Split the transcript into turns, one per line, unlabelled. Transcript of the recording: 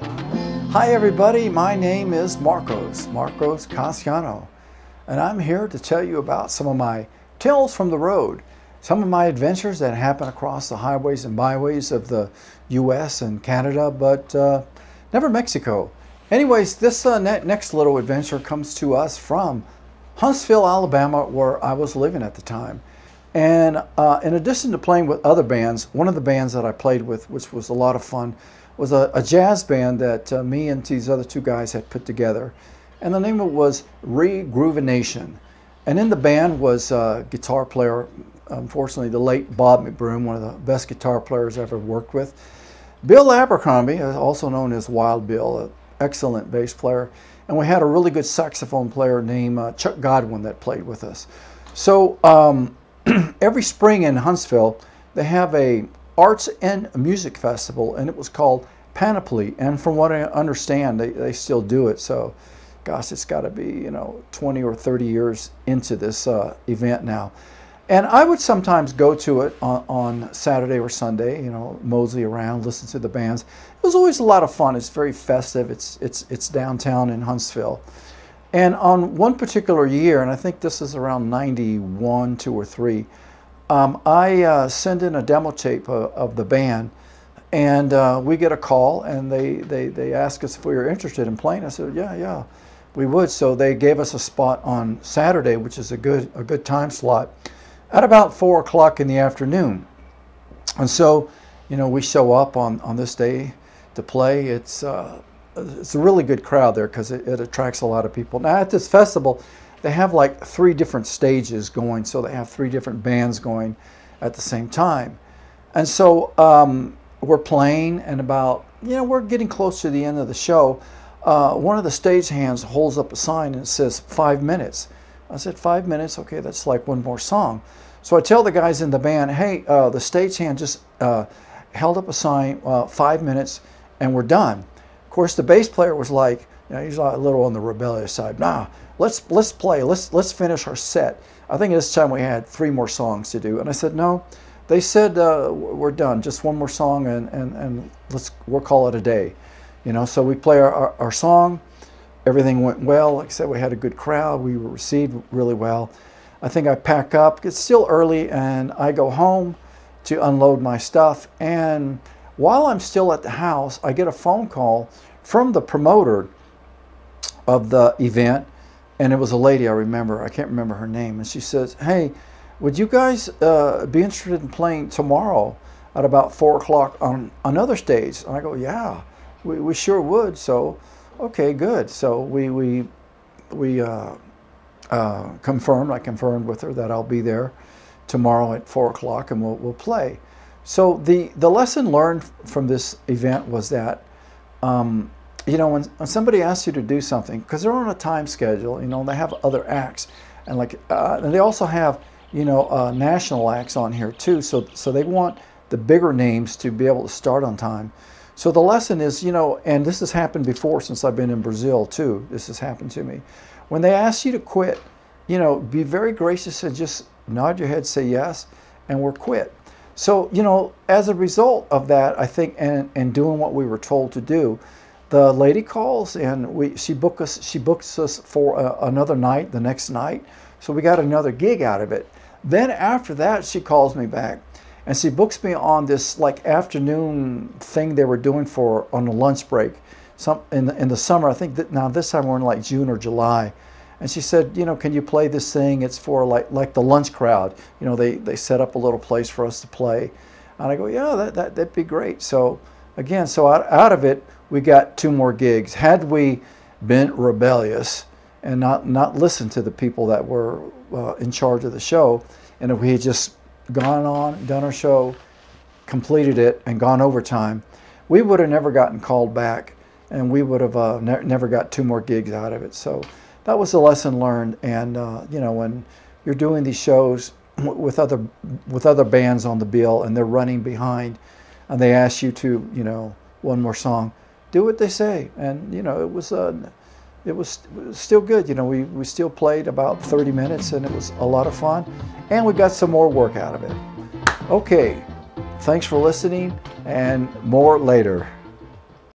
Hi everybody, my name is Marcos Cassiano, and I'm here to tell you about some of my tales from the road, some of my adventures that happen across the highways and byways of the US and Canada, but never Mexico. Anyways, this next little adventure comes to us from Huntsville, Alabama, where I was living at the time. And in addition to playing with other bands, one of the bands that I played with, which was a lot of fun, was a jazz band that me and these other two guys had put together. And the name of it was Regroovenation. And in the band was a guitar player, unfortunately the late Bob McBroom, one of the best guitar players I ever worked with. Bill Abercrombie, also known as Wild Bill, an excellent bass player. And we had a really good saxophone player named Chuck Godwin that played with us. So every spring in Huntsville, they have a arts and music festival, and it was called Panoply. And from what I understand, they still do it. So, gosh, it's got to be 20 or 30 years into this event now. And I would sometimes go to it on Saturday or Sunday, mosey around, listen to the bands. It was always a lot of fun. It's very festive. It's downtown in Huntsville. And on one particular year, and I think this is around 91, 2 or 3, I send in a demo tape of the band, and we get a call, and they ask us if we were interested in playing. I said, yeah, we would. So they gave us a spot on Saturday, which is a good time slot, at about 4 o'clock in the afternoon. And so, we show up on this day to play. It's a really good crowd there because it attracts a lot of people. Now at this festival, they have like 3 different stages going, so they have 3 different bands going at the same time. And so we're playing, and about, we're getting close to the end of the show. One of the stage hands holds up a sign and it says 5 minutes. I said, 5 minutes? Okay, that's like one more song. So I tell the guys in the band, hey, the stage hand just held up a sign, 5 minutes, and we're done. Of course, the bass player was like, he's a little on the rebellious side. Nah, let's play. Let's finish our set. I think this time we had 3 more songs to do. And I said, no. They said, we're done. Just one more song, and we'll call it a day. So we play our song. Everything went well. Like I said, we had a good crowd. We were received really well. I think I pack up. It's still early, and I go home to unload my stuff. And while I'm still at the house, I get a phone call from the promoter of the event, and it was a lady, I remember. I can't remember her name. And she says, hey, would you guys be interested in playing tomorrow at about 4 o'clock on another stage? And I go, yeah, we sure would. So, okay, good. So we confirmed. I confirmed with her that I'll be there tomorrow at 4 o'clock, and we'll play. So the lesson learned from this event was that, when somebody asks you to do something, because they're on a time schedule, they have other acts, and and they also have, national acts on here too. So they want the bigger names to be able to start on time. So the lesson is, and this has happened before since I've been in Brazil too. This has happened to me. When they ask you to quit, be very gracious and just nod your head, say yes, and we're quit. So, as a result of that, I think, and doing what we were told to do, the lady calls, and she books us for another night, the next night. So we got another gig out of it. Then after that, she calls me back, and she books me on this afternoon thing they were doing on a lunch break. In the summer, I think that now this time we're in June or July. And she said, can you play this thing? It's for like the lunch crowd. They set up a little place for us to play. And I go, yeah, that'd be great. So again, out of it, we got 2 more gigs. Had we been rebellious and not listened to the people that were in charge of the show, and if we had just gone on, done our show, completed it, and gone overtime, we would have never gotten called back, and we would have never got 2 more gigs out of it. So that was a lesson learned. And when you're doing these shows with other bands on the bill, and they're running behind, and they ask you to one more song, do what they say. And it was still good. We still played about 30 minutes, and it was a lot of fun, and we got some more work out of it. Okay, thanks for listening, and more later.